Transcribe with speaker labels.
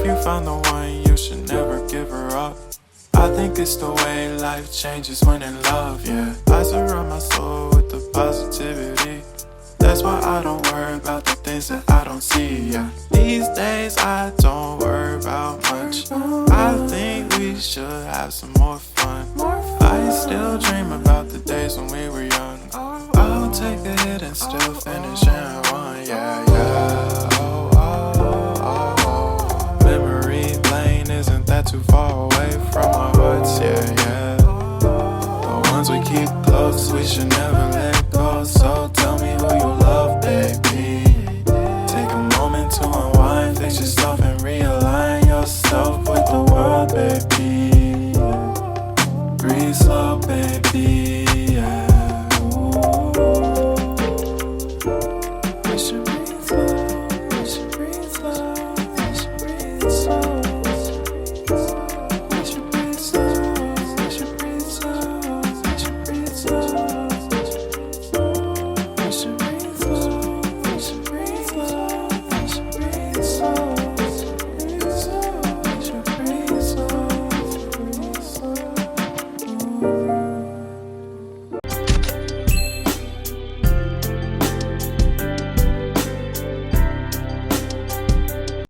Speaker 1: If you found the one, you should never give her up. I think it's the way life changes when in love, yeah. I surround my soul with the positivity. That's why I don't worry about the things that I don't see, yeah. These days I don't worry about much. I think we should have some more fun. I still dream about the days when we were young. I'll take a hit and still finish in one, yeah, yeah. Oh, oh, oh, oh. Memory lane isn't that too far away from our hearts, yeah, yeah. The ones we keep close, we should never